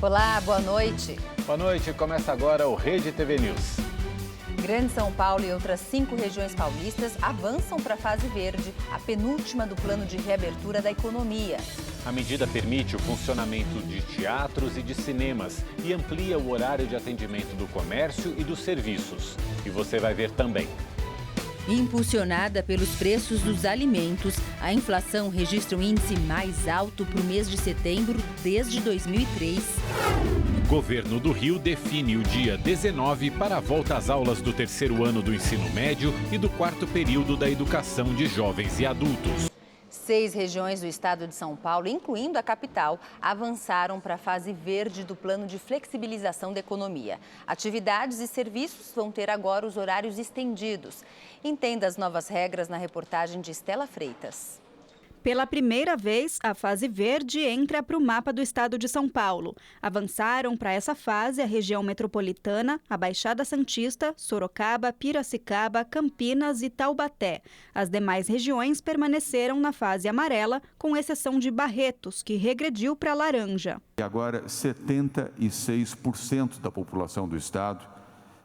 Olá, boa noite. Boa noite, começa agora o Rede TV News. Grande São Paulo e outras 5 regiões paulistas avançam para a fase verde, a penúltima do plano de reabertura da economia. A medida permite o funcionamento de teatros e de cinemas e amplia o horário de atendimento do comércio e dos serviços. E você vai ver também. Impulsionada pelos preços dos alimentos, a inflação registra o índice mais alto para o mês de setembro desde 2003. O governo do Rio define o dia 19 para a volta às aulas do terceiro ano do ensino médio e do quarto período da educação de jovens e adultos. 6 regiões do estado de São Paulo, incluindo a capital, avançaram para a fase verde do plano de flexibilização da economia. Atividades e serviços vão ter agora os horários estendidos. Entenda as novas regras na reportagem de Estela Freitas. Pela primeira vez, a fase verde entra para o mapa do estado de São Paulo. Avançaram para essa fase a região metropolitana, a Baixada Santista, Sorocaba, Piracicaba, Campinas e Taubaté. As demais regiões permaneceram na fase amarela, com exceção de Barretos, que regrediu para laranja. E agora, 76% da população do estado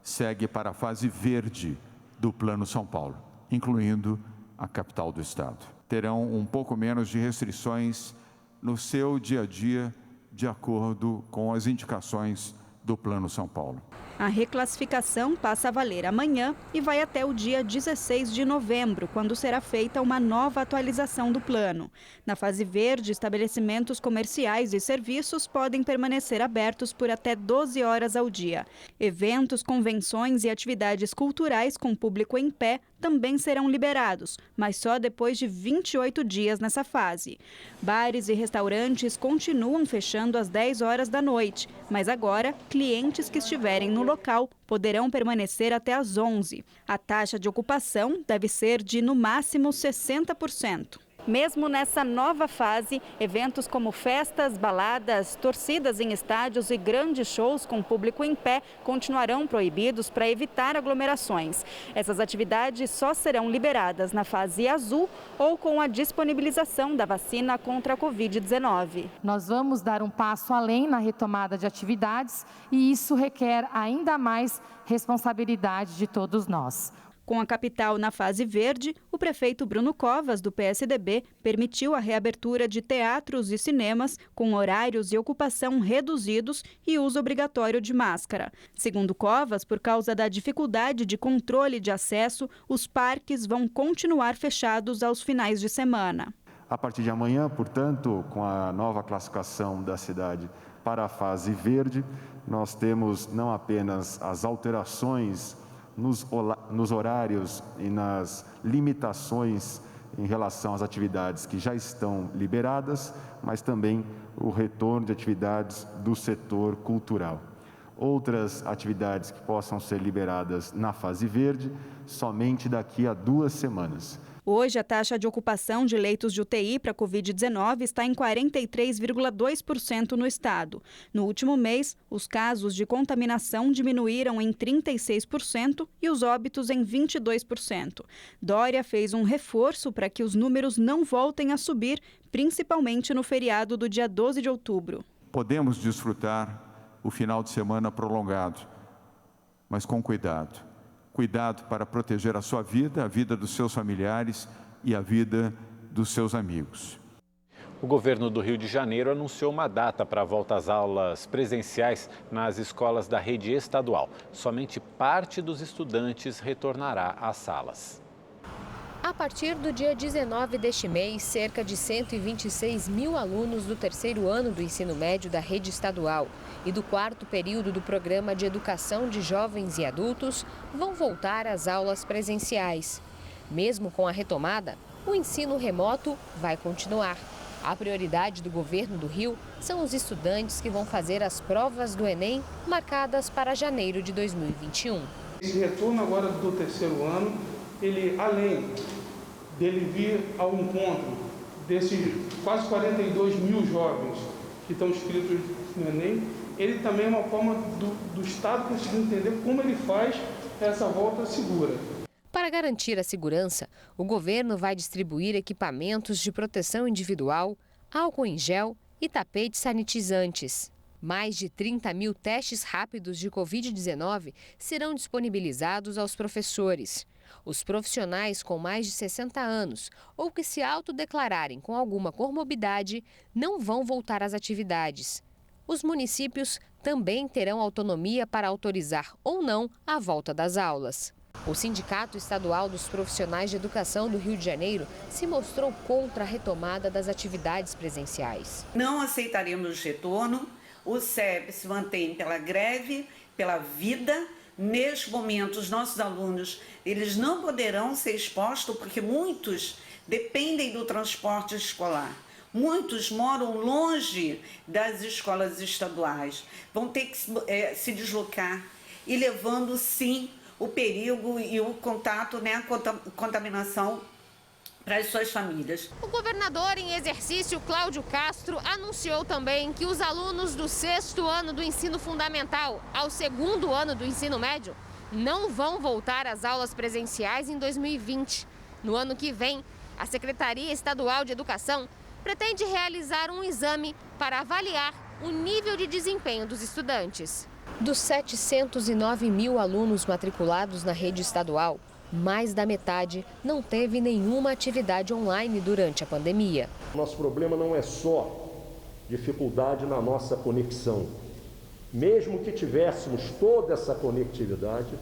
segue para a fase verde do Plano São Paulo, incluindo a capital do estado. Terão um pouco menos de restrições no seu dia a dia, de acordo com as indicações do Plano São Paulo. A reclassificação passa a valer amanhã e vai até o dia 16 de novembro, quando será feita uma nova atualização do plano. Na fase verde, estabelecimentos comerciais e serviços podem permanecer abertos por até 12 horas ao dia. Eventos, convenções e atividades culturais com público em pé também serão liberados, mas só depois de 28 dias nessa fase. Bares e restaurantes continuam fechando às 10 horas da noite, mas agora, clientes que estiverem no local poderão permanecer até às 11. A taxa de ocupação deve ser de, no máximo, 60%. Mesmo nessa nova fase, eventos como festas, baladas, torcidas em estádios e grandes shows com público em pé continuarão proibidos para evitar aglomerações. Essas atividades só serão liberadas na fase azul ou com a disponibilização da vacina contra a Covid-19. Nós vamos dar um passo além na retomada de atividades e isso requer ainda mais responsabilidade de todos nós. Com a capital na fase verde, o prefeito Bruno Covas, do PSDB, permitiu a reabertura de teatros e cinemas com horários e ocupação reduzidos e uso obrigatório de máscara. Segundo Covas, por causa da dificuldade de controle de acesso, os parques vão continuar fechados aos finais de semana. A partir de amanhã, portanto, com a nova classificação da cidade para a fase verde, nós temos não apenas as alterações nos horários e nas limitações em relação às atividades que já estão liberadas, mas também o retorno de atividades do setor cultural. Outras atividades que possam ser liberadas na fase verde, somente daqui a 2 semanas. Hoje, a taxa de ocupação de leitos de UTI para a Covid-19 está em 43,2% no estado. No último mês, os casos de contaminação diminuíram em 36% e os óbitos em 22%. Dória fez um reforço para que os números não voltem a subir, principalmente no feriado do dia 12 de outubro. Podemos desfrutar o final de semana prolongado, mas com cuidado. Cuidado para proteger a sua vida, a vida dos seus familiares e a vida dos seus amigos. O governo do Rio de Janeiro anunciou uma data para a volta às aulas presenciais nas escolas da rede estadual. Somente parte dos estudantes retornará às salas. A partir do dia 19 deste mês, cerca de 126 mil alunos do terceiro ano do ensino médio da rede estadual e do quarto período do Programa de Educação de Jovens e Adultos vão voltar às aulas presenciais. Mesmo com a retomada, o ensino remoto vai continuar. A prioridade do governo do Rio são os estudantes que vão fazer as provas do Enem, marcadas para janeiro de 2021. Esse retorno agora do terceiro ano, ele, além dele vir ao encontro desses quase 42 mil jovens que estão inscritos no Enem, ele também é uma forma do Estado conseguir entender como ele faz essa volta segura. Para garantir a segurança, o governo vai distribuir equipamentos de proteção individual, álcool em gel e tapetes sanitizantes. Mais de 30 mil testes rápidos de Covid-19 serão disponibilizados aos professores. Os profissionais com mais de 60 anos ou que se autodeclararem com alguma comorbidade não vão voltar às atividades. Os municípios também terão autonomia para autorizar ou não a volta das aulas. O Sindicato Estadual dos Profissionais de Educação do Rio de Janeiro se mostrou contra a retomada das atividades presenciais. Não aceitaremos retorno. O SEB se mantém pela greve, pela vida. Neste momento, os nossos alunos, eles não poderão ser expostos porque muitos dependem do transporte escolar. Muitos moram longe das escolas estaduais. Vão ter que se deslocar e levando, sim, o perigo e o contato, a contaminação para as suas famílias. O governador em exercício, Cláudio Castro, anunciou também que os alunos do 6º ano do ensino fundamental ao 2º ano do ensino médio não vão voltar às aulas presenciais em 2020. No ano que vem, a Secretaria Estadual de Educação pretende realizar um exame para avaliar o nível de desempenho dos estudantes. Dos 709 mil alunos matriculados na rede estadual, mais da metade não teve nenhuma atividade online durante a pandemia. Nosso problema não é só dificuldade na nossa conexão. Mesmo que tivéssemos toda essa conectividade,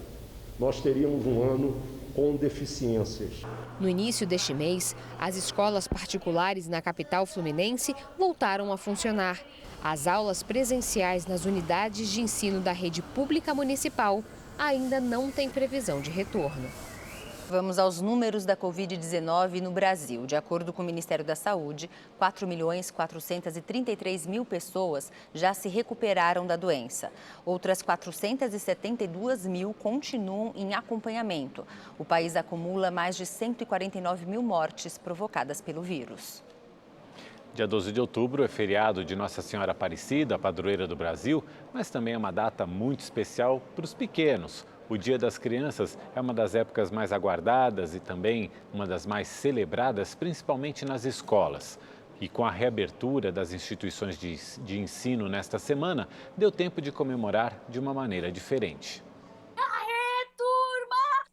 nós teríamos um ano com deficiências. No início deste mês, as escolas particulares na capital fluminense voltaram a funcionar. As aulas presenciais nas unidades de ensino da rede pública municipal ainda não têm previsão de retorno. Vamos aos números da Covid-19 no Brasil. De acordo com o Ministério da Saúde, 4.433.000 pessoas já se recuperaram da doença. Outras 472.000 continuam em acompanhamento. O país acumula mais de 149.000 mortes provocadas pelo vírus. Dia 12 de outubro é feriado de Nossa Senhora Aparecida, a padroeira do Brasil, mas também é uma data muito especial para os pequenos. O Dia das Crianças é uma das épocas mais aguardadas e também uma das mais celebradas, principalmente nas escolas. E com a reabertura das instituições de ensino nesta semana, deu tempo de comemorar de uma maneira diferente.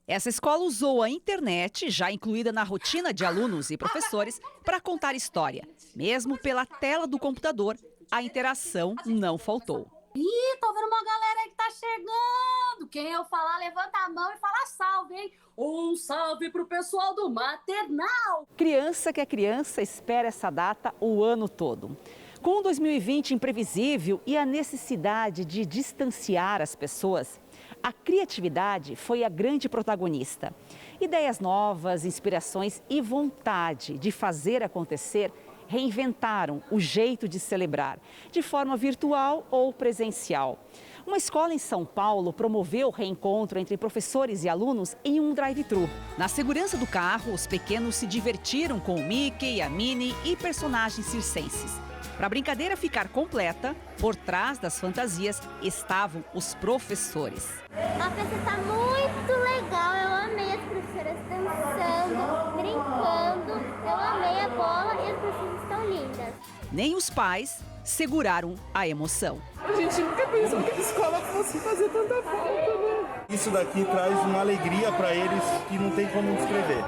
Essa escola usou a internet, já incluída na rotina de alunos e professores, para contar história. Mesmo pela tela do computador, a interação não faltou. Ih, tô vendo uma galera aí que tá chegando. Quem eu falar, levanta a mão e fala salve, hein? Um salve pro pessoal do maternal. Criança que é criança espera essa data o ano todo. Com o 2020 imprevisível e a necessidade de distanciar as pessoas, a criatividade foi a grande protagonista. Ideias novas, inspirações e vontade de fazer acontecer reinventaram o jeito de celebrar, de forma virtual ou presencial. Uma escola em São Paulo promoveu o reencontro entre professores e alunos em um drive-thru. Na segurança do carro, os pequenos se divertiram com o Mickey, a Minnie e personagens circenses. Para a brincadeira ficar completa, por trás das fantasias estavam os professores. A festa está muito legal, eu amei as professoras dançando, brincando, eu amei a bola e as professoras estão lindas. Nem os pais seguraram a emoção. A gente nunca pensou que a escola fosse fazer tanta falta, né? Isso daqui traz uma alegria para eles que não tem como descrever.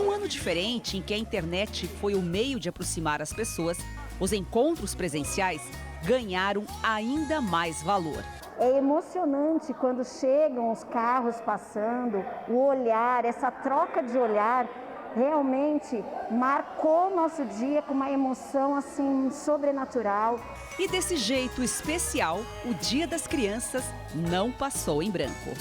Um ano diferente em que a internet foi o meio de aproximar as pessoas, os encontros presenciais ganharam ainda mais valor. É emocionante quando chegam os carros passando, o olhar, essa troca de olhar realmente marcou nosso dia com uma emoção assim sobrenatural. E desse jeito especial, o Dia das Crianças não passou em branco.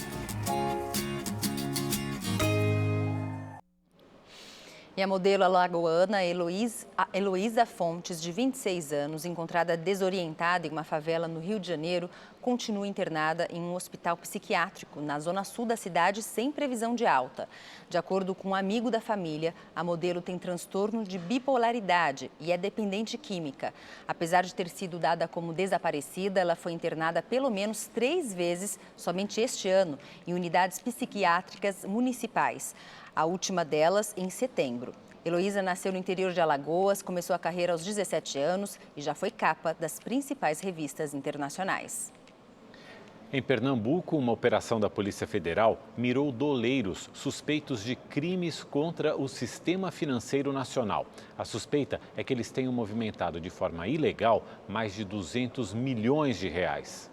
E a modelo alagoana Heloísa Fontes, de 26 anos, encontrada desorientada em uma favela no Rio de Janeiro, continua internada em um hospital psiquiátrico na zona sul da cidade sem previsão de alta. De acordo com um amigo da família, a modelo tem transtorno de bipolaridade e é dependente química. Apesar de ter sido dada como desaparecida, ela foi internada pelo menos 3 vezes somente este ano em unidades psiquiátricas municipais. A última delas em setembro. Heloísa nasceu no interior de Alagoas, começou a carreira aos 17 anos e já foi capa das principais revistas internacionais. Em Pernambuco, uma operação da Polícia Federal mirou doleiros suspeitos de crimes contra o sistema financeiro nacional. A suspeita é que eles tenham movimentado de forma ilegal mais de 200 milhões de reais.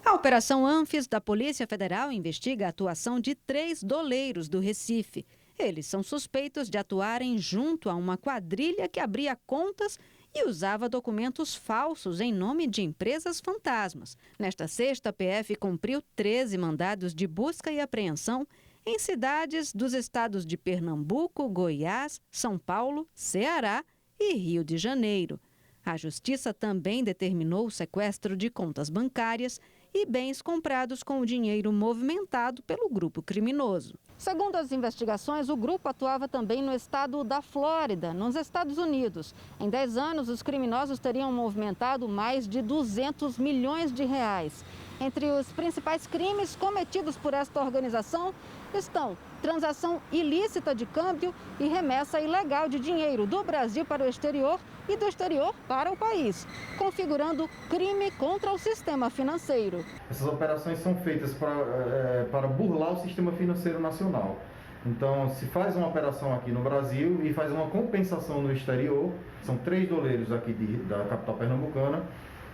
A Operação Anfis da Polícia Federal investiga a atuação de 3 doleiros do Recife. Eles são suspeitos de atuarem junto a uma quadrilha que abria contas e usava documentos falsos em nome de empresas fantasmas. Nesta sexta, a PF cumpriu 13 mandados de busca e apreensão em cidades dos estados de Pernambuco, Goiás, São Paulo, Ceará e Rio de Janeiro. A Justiça também determinou o sequestro de contas bancárias e bens comprados com o dinheiro movimentado pelo grupo criminoso. Segundo as investigações, o grupo atuava também no estado da Flórida, nos Estados Unidos. Em 10 anos, os criminosos teriam movimentado mais de 200 milhões de reais. Entre os principais crimes cometidos por esta organização estão transação ilícita de câmbio e remessa ilegal de dinheiro do Brasil para o exterior e do exterior para o país, configurando crime contra o sistema financeiro. Essas operações são feitas para burlar o sistema financeiro nacional. Então, se faz uma operação aqui no Brasil e faz uma compensação no exterior. São 3 doleiros aqui da capital pernambucana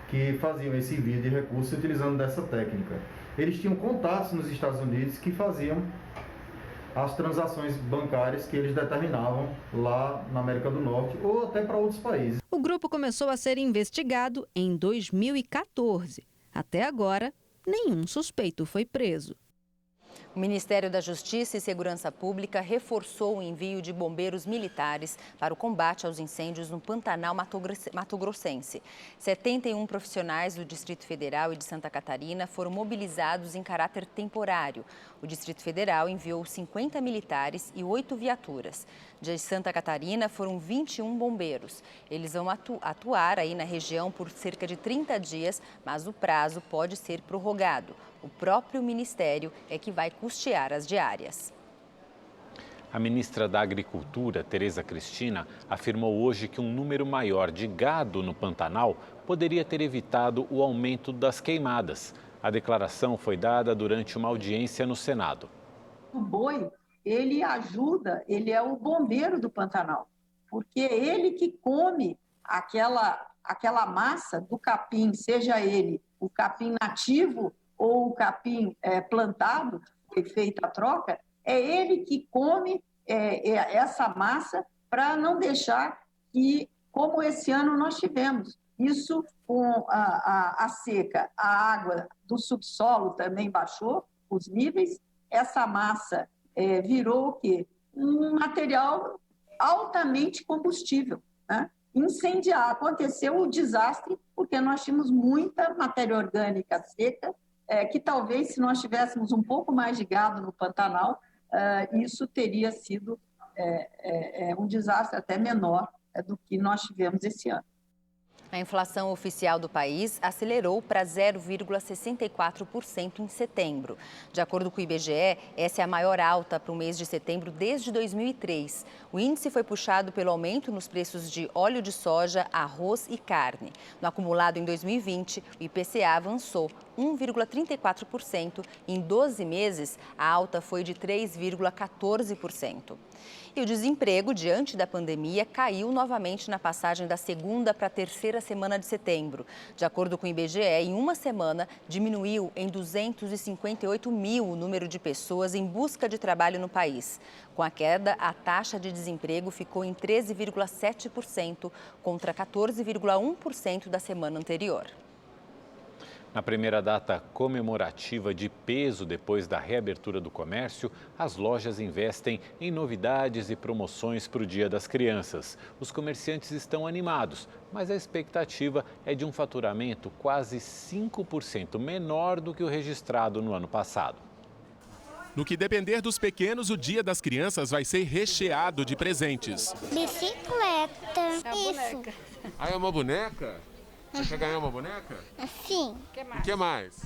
que faziam esse envio de recursos utilizando dessa técnica. Eles tinham contatos nos Estados Unidos que faziam as transações bancárias que eles determinavam lá na América do Norte ou até para outros países. O grupo começou a ser investigado em 2014. Até agora, nenhum suspeito foi preso. O Ministério da Justiça e Segurança Pública reforçou o envio de bombeiros militares para o combate aos incêndios no Pantanal mato-grossense. 71 profissionais do Distrito Federal e de Santa Catarina foram mobilizados em caráter temporário. O Distrito Federal enviou 50 militares e 8 viaturas. De Santa Catarina foram 21 bombeiros. Eles vão atuar aí na região por cerca de 30 dias, mas o prazo pode ser prorrogado. O próprio Ministério é que vai custear as diárias. A ministra da Agricultura, Tereza Cristina, afirmou hoje que um número maior de gado no Pantanal poderia ter evitado o aumento das queimadas. A declaração foi dada durante uma audiência no Senado. O boi, ele ajuda, ele é o bombeiro do Pantanal, porque é ele que come aquela massa do capim, seja ele o capim nativo ou o capim plantado, foi feita a troca, é ele que come essa massa para não deixar que, como esse ano nós tivemos, isso com a seca, a água do subsolo também baixou os níveis, essa massa virou o quê? Um material altamente combustível, né? Incendiar, aconteceu o desastre porque nós tínhamos muita matéria orgânica seca, que talvez se nós tivéssemos um pouco mais de gado no Pantanal, isso teria sido um desastre até menor do que nós tivemos esse ano. A inflação oficial do país acelerou para 0,64% em setembro. De acordo com o IBGE, essa é a maior alta para o mês de setembro desde 2003. O índice foi puxado pelo aumento nos preços de óleo de soja, arroz e carne. No acumulado em 2020, o IPCA avançou 1,34%. Em 12 meses, a alta foi de 3,14%. E o desemprego, diante da pandemia, caiu novamente na passagem da segunda para a terceira semana de setembro. De acordo com o IBGE, em uma semana, diminuiu em 258 mil o número de pessoas em busca de trabalho no país. Com a queda, a taxa de desemprego ficou em 13,7% contra 14,1% da semana anterior. Na primeira data comemorativa de peso depois da reabertura do comércio, as lojas investem em novidades e promoções para o Dia das Crianças. Os comerciantes estão animados, mas a expectativa é de um faturamento quase 5% menor do que o registrado no ano passado. No que depender dos pequenos, o Dia das Crianças vai ser recheado de presentes. Bicicleta, isso. Ah, é uma boneca? Você quer ganhar uma boneca? Sim. O que mais?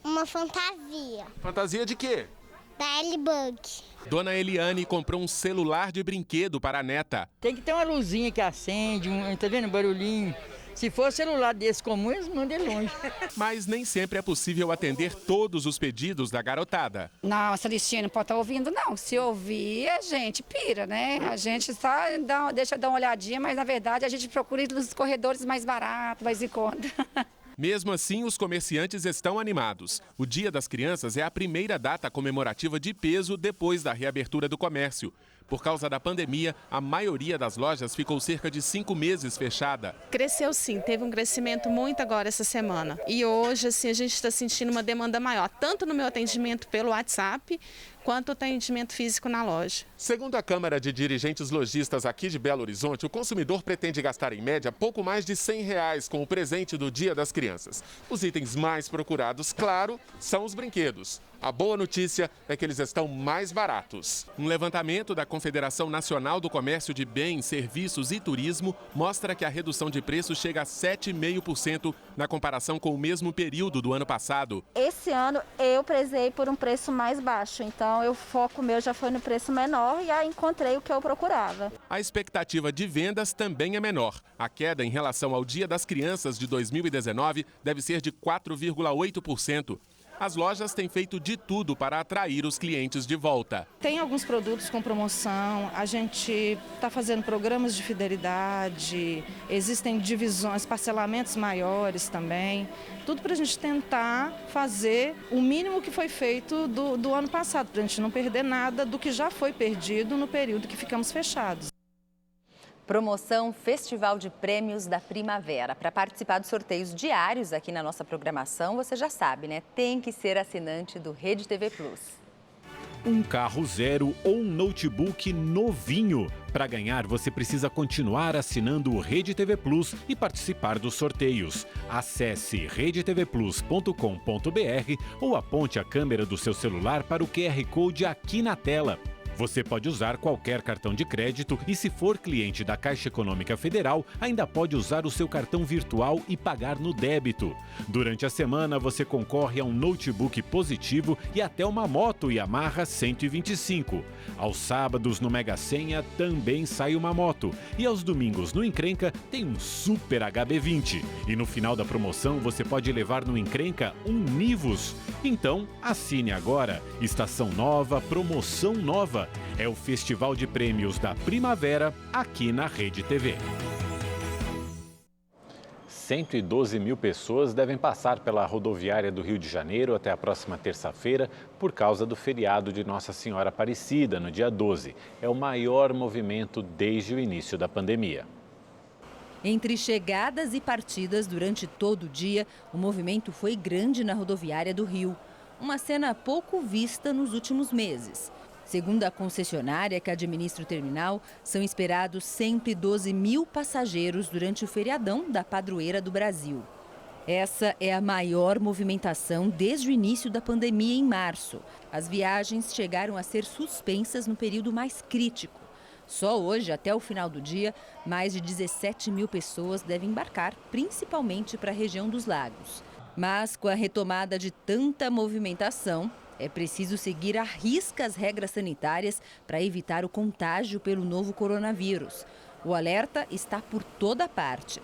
Uma fantasia. Fantasia de quê? Da L-Bug. Dona Eliane comprou um celular de brinquedo para a neta. Tem que ter uma luzinha que acende, tá vendo o barulhinho? Se for celular desse comum, eles mandam longe. Mas nem sempre é possível atender todos os pedidos da garotada. Não, essa listinha não pode estar ouvindo, não. Se ouvir, a gente pira, né? A gente só deixa dar uma olhadinha, mas na verdade a gente procura ir nos corredores mais baratos, mais em conta. Mesmo assim, os comerciantes estão animados. O Dia das Crianças é a primeira data comemorativa de peso depois da reabertura do comércio. Por causa da pandemia, a maioria das lojas ficou cerca de 5 meses fechada. Cresceu sim, teve um crescimento muito agora essa semana. E hoje assim, a gente está sentindo uma demanda maior, tanto no meu atendimento pelo WhatsApp, quanto o atendimento físico na loja. Segundo a Câmara de Dirigentes Lojistas aqui de Belo Horizonte, o consumidor pretende gastar em média pouco mais de R$100 com o presente do Dia das Crianças. Os itens mais procurados, claro, são os brinquedos. A boa notícia é que eles estão mais baratos. Um levantamento da Confederação Nacional do Comércio de Bens, Serviços e Turismo mostra que a redução de preços chega a 7,5% na comparação com o mesmo período do ano passado. Esse ano eu prezei por um preço mais baixo, então o foco meu já foi no preço menor e aí encontrei o que eu procurava. A expectativa de vendas também é menor. A queda em relação ao Dia das Crianças de 2019 deve ser de 4,8%. As lojas têm feito de tudo para atrair os clientes de volta. Tem alguns produtos com promoção, a gente está fazendo programas de fidelidade, existem divisões, parcelamentos maiores também. Tudo para a gente tentar fazer o mínimo que foi feito do ano passado, para a gente não perder nada do que já foi perdido no período que ficamos fechados. Promoção Festival de Prêmios da Primavera. Para participar dos sorteios diários aqui na nossa programação, você já sabe, né? Tem que ser assinante do Rede TV Plus. Um carro zero ou um notebook novinho. Para ganhar, você precisa continuar assinando o Rede TV Plus e participar dos sorteios. Acesse redetvplus.com.br ou aponte a câmera do seu celular para o QR Code aqui na tela. Você pode usar qualquer cartão de crédito e, se for cliente da Caixa Econômica Federal, ainda pode usar o seu cartão virtual e pagar no débito. Durante a semana, você concorre a um notebook positivo e até uma moto Yamaha 125. Aos sábados, no Mega Senha, também sai uma moto. E aos domingos, no Encrenca, tem um Super HB20. E no final da promoção, você pode levar no Encrenca um Nivus. Então, assine agora. Estação nova, promoção nova. É o Festival de Prêmios da Primavera, aqui na Rede TV. 112 mil pessoas devem passar pela rodoviária do Rio de Janeiro até a próxima terça-feira por causa do feriado de Nossa Senhora Aparecida, no dia 12. É o maior movimento desde o início da pandemia. Entre chegadas e partidas durante todo o dia, o movimento foi grande na rodoviária do Rio. Uma cena pouco vista nos últimos meses. Segundo a concessionária que administra o terminal, são esperados 112 mil passageiros durante o feriadão da Padroeira do Brasil. Essa é a maior movimentação desde o início da pandemia em março. As viagens chegaram a ser suspensas no período mais crítico. Só hoje, até o final do dia, mais de 17 mil pessoas devem embarcar, principalmente para a região dos lagos. Mas com a retomada de tanta movimentação, é preciso seguir à risca as regras sanitárias para evitar o contágio pelo novo coronavírus. O alerta está por toda parte.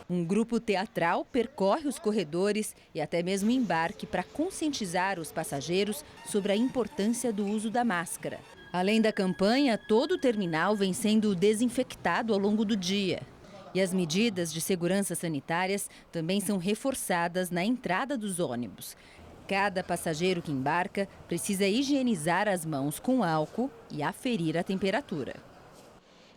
Um grupo teatral percorre os corredores e até mesmo embarque para conscientizar os passageiros sobre a importância do uso da máscara. Além da campanha, todo o terminal vem sendo desinfectado ao longo do dia. E as medidas de segurança sanitárias também são reforçadas na entrada dos ônibus. Cada passageiro que embarca precisa higienizar as mãos com álcool e aferir a temperatura.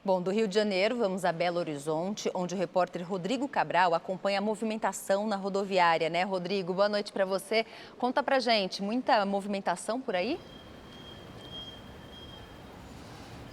Bom, do Rio de Janeiro, vamos a Belo Horizonte, onde o repórter Rodrigo Cabral acompanha a movimentação na rodoviária, né, Rodrigo? Boa noite para você. Conta pra gente, muita movimentação por aí?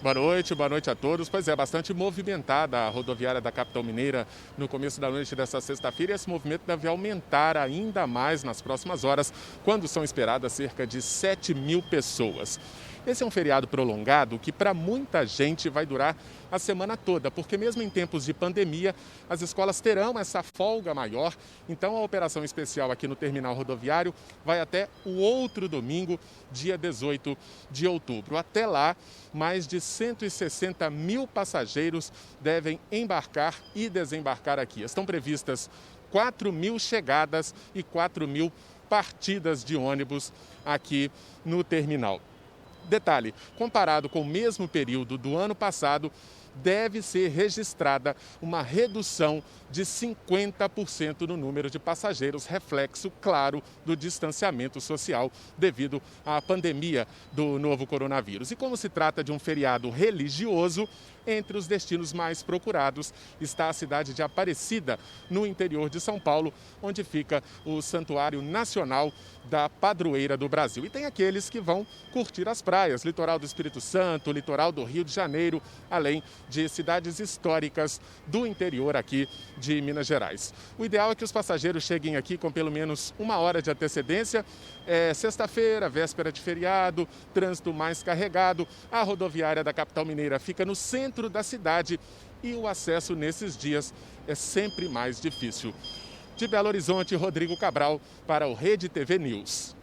Boa noite a todos. Pois é, bastante movimentada a rodoviária da capital mineira no começo da noite desta sexta-feira. E esse movimento deve aumentar ainda mais nas próximas horas, quando são esperadas cerca de 7 mil pessoas. Esse é um feriado prolongado que para muita gente vai durar a semana toda, porque mesmo em tempos de pandemia, as escolas terão essa folga maior. Então a operação especial aqui no terminal rodoviário vai até o outro domingo, dia 18 de outubro. Até lá, mais de 160 mil passageiros devem embarcar e desembarcar aqui. Estão previstas 4.000 chegadas e 4.000 partidas de ônibus aqui no terminal. Detalhe, comparado com o mesmo período do ano passado, deve ser registrada uma redução de 50% no número de passageiros, reflexo claro do distanciamento social devido à pandemia do novo coronavírus. E como se trata de um feriado religioso, entre os destinos mais procurados está a cidade de Aparecida, no interior de São Paulo, onde fica o Santuário Nacional da Padroeira do Brasil. E tem aqueles que vão curtir as praias, litoral do Espírito Santo, litoral do Rio de Janeiro, além de cidades históricas do interior aqui de Minas Gerais. O ideal é que os passageiros cheguem aqui com pelo menos 1 hora de antecedência. É sexta-feira, véspera de feriado, trânsito mais carregado. A rodoviária da capital mineira fica no centro da cidade e o acesso nesses dias é sempre mais difícil. De Belo Horizonte, Rodrigo Cabral para o Rede TV News.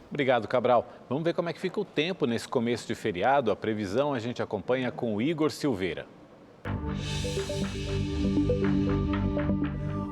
Obrigado, Cabral. Vamos ver como é que fica o tempo nesse começo de feriado. A previsão a gente acompanha com o Igor Silveira.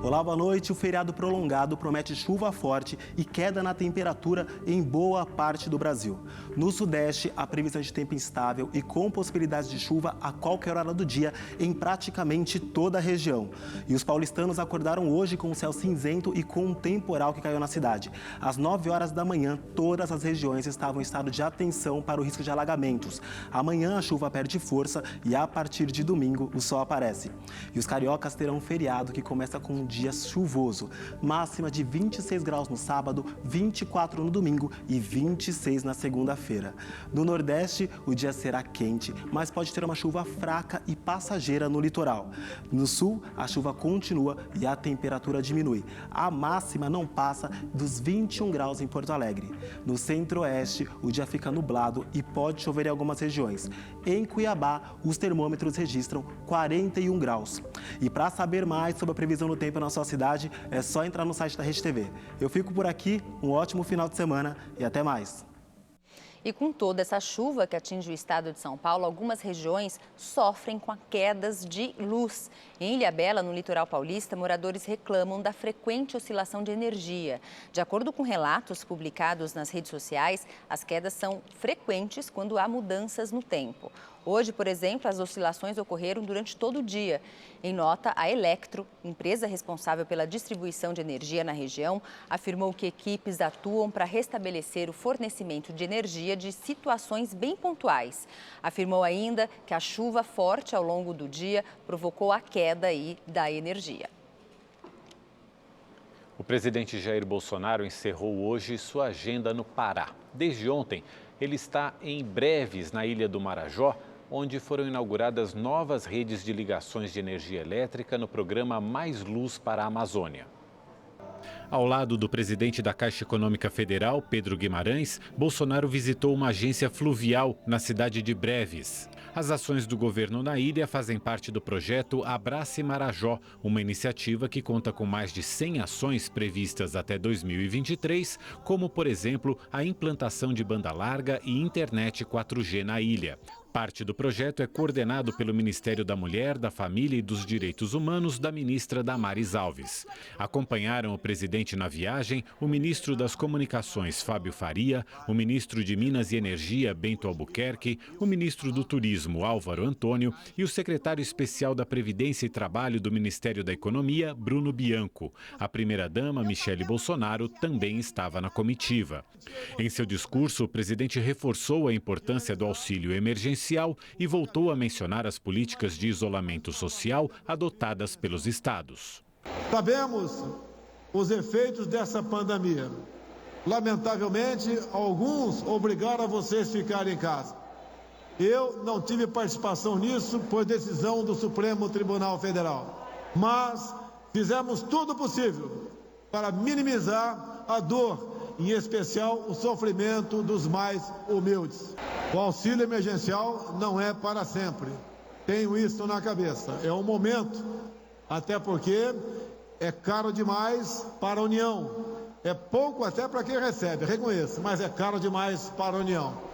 Olá, boa noite. O feriado prolongado promete chuva forte e queda na temperatura em boa parte do Brasil. No Sudeste, a previsão de tempo instável e com possibilidade de chuva a qualquer hora do dia em praticamente toda a região. E os paulistanos acordaram hoje com o céu cinzento e com um temporal que caiu na cidade. Às 9 horas da manhã, todas as regiões estavam em estado de atenção para o risco de alagamentos. Amanhã a chuva perde força e a partir de domingo o sol aparece. E os cariocas terão um feriado que começa com um dia chuvoso, máxima de 26 graus no sábado, 24 no domingo e 26 na segunda-feira. No Nordeste, o dia será quente, mas pode ter uma chuva fraca e passageira no litoral. No Sul, a chuva continua e a temperatura diminui. A máxima não passa dos 21 graus em Porto Alegre. No Centro-Oeste, o dia fica nublado e pode chover em algumas regiões. Em Cuiabá, os termômetros registram 41 graus. E para saber mais sobre a previsão do tempo na sua cidade, é só entrar no site da Rede TV. Eu fico por aqui, um ótimo final de semana e até mais. E com toda essa chuva que atinge o estado de São Paulo, algumas regiões sofrem com quedas de luz. Em Ilhabela, no litoral paulista, moradores reclamam da frequente oscilação de energia. De acordo com relatos publicados nas redes sociais, as quedas são frequentes quando há mudanças no tempo. Hoje, por exemplo, as oscilações ocorreram durante todo o dia. Em nota, a Electro, empresa responsável pela distribuição de energia na região, afirmou que equipes atuam para restabelecer o fornecimento de energia de situações bem pontuais. Afirmou ainda que a chuva forte ao longo do dia provocou a queda da energia. O presidente Jair Bolsonaro encerrou hoje sua agenda no Pará. Desde ontem, ele está em Breves, na Ilha do Marajó, onde foram inauguradas novas redes de ligações de energia elétrica no programa Mais Luz para a Amazônia. Ao lado do presidente da Caixa Econômica Federal, Pedro Guimarães, Bolsonaro visitou uma agência fluvial na cidade de Breves. As ações do governo na ilha fazem parte do projeto Abrace Marajó, uma iniciativa que conta com mais de 100 ações previstas até 2023, como, por exemplo, a implantação de banda larga e internet 4G na ilha. Parte do projeto é coordenado pelo Ministério da Mulher, da Família e dos Direitos Humanos, da ministra Damares Alves. Acompanharam o presidente na viagem o ministro das Comunicações, Fábio Faria, o ministro de Minas e Energia, Bento Albuquerque, o ministro do Turismo, Álvaro Antônio, e o secretário especial da Previdência e Trabalho do Ministério da Economia, Bruno Bianco. A primeira-dama, Michele Bolsonaro, também estava na comitiva. Em seu discurso, o presidente reforçou a importância do auxílio emergencial e voltou a mencionar as políticas de isolamento social adotadas pelos estados. Sabemos os efeitos dessa pandemia. Lamentavelmente, alguns obrigaram a vocês a ficarem em casa. Eu não tive participação nisso por decisão do Supremo Tribunal Federal. Mas fizemos tudo possível para minimizar a dor em especial o sofrimento dos mais humildes. O auxílio emergencial não é para sempre. Tenho isso na cabeça. É um momento, até porque é caro demais para a União. É pouco até para quem recebe, reconheço, mas é caro demais para a União.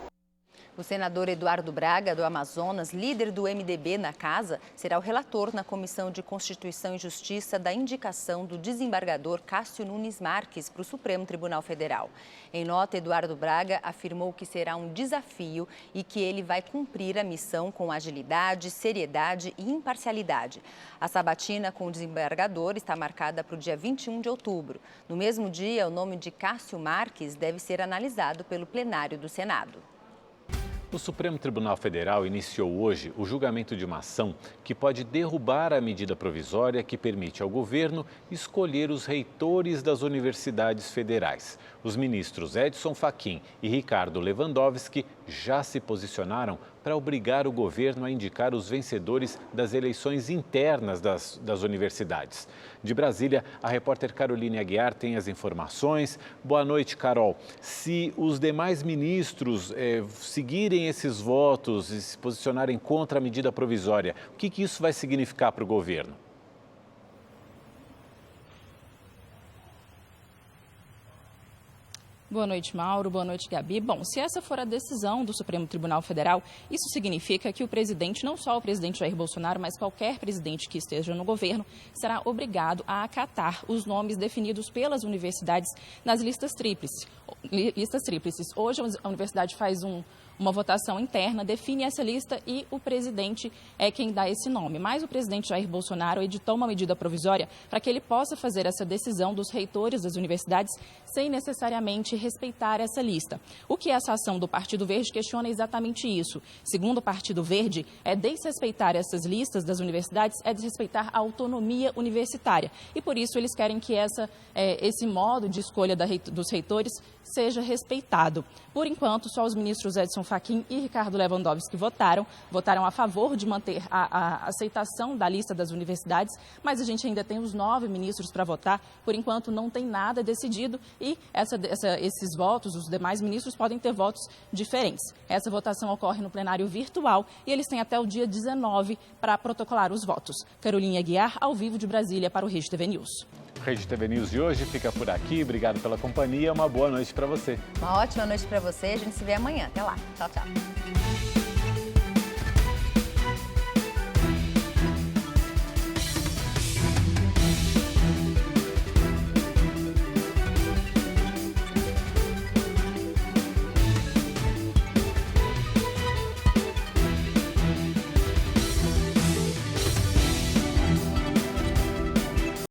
O senador Eduardo Braga, do Amazonas, líder do MDB na Casa, será o relator na Comissão de Constituição e Justiça da indicação do desembargador Cássio Nunes Marques para o Supremo Tribunal Federal. Em nota, Eduardo Braga afirmou que será um desafio e que ele vai cumprir a missão com agilidade, seriedade e imparcialidade. A sabatina com o desembargador está marcada para o dia 21 de outubro. No mesmo dia, o nome de Cássio Marques deve ser analisado pelo plenário do Senado. O Supremo Tribunal Federal iniciou hoje o julgamento de uma ação que pode derrubar a medida provisória que permite ao governo escolher os reitores das universidades federais. Os ministros Edson Fachin e Ricardo Lewandowski já se posicionaram para obrigar o governo a indicar os vencedores das eleições internas das universidades. De Brasília, a repórter Caroline Aguiar tem as informações. Boa noite, Carol. Se os demais ministros seguirem esses votos e se posicionarem contra a medida provisória, o que isso vai significar para o governo? Boa noite, Mauro. Boa noite, Gabi. Bom, se essa for a decisão do Supremo Tribunal Federal, isso significa que o presidente, não só o presidente Jair Bolsonaro, mas qualquer presidente que esteja no governo, será obrigado a acatar os nomes definidos pelas universidades nas listas tríplices. Hoje a universidade faz uma votação interna, define essa lista e o presidente é quem dá esse nome. Mas o presidente Jair Bolsonaro editou uma medida provisória para que ele possa fazer essa decisão dos reitores das universidades sem necessariamente respeitar essa lista. O que essa ação do Partido Verde questiona é exatamente isso. Segundo o Partido Verde, desrespeitar essas listas das universidades é desrespeitar a autonomia universitária. E por isso eles querem que esse modo de escolha dos reitores seja respeitado. Por enquanto, só os ministros Edson Fachin e Ricardo Lewandowski votaram a favor de manter a aceitação da lista das universidades, mas a gente ainda tem os 9 ministros para votar. Por enquanto, não tem nada decidido e esses votos, os demais ministros, podem ter votos diferentes. Essa votação ocorre no plenário virtual e eles têm até o dia 19 para protocolar os votos. Caroline Aguiar, ao vivo de Brasília, para o Rede TV News. O Rede TV News de hoje fica por aqui. Obrigado pela companhia. Uma boa noite para você. Uma ótima noite para você. A gente se vê amanhã. Até lá. Tchau, tchau.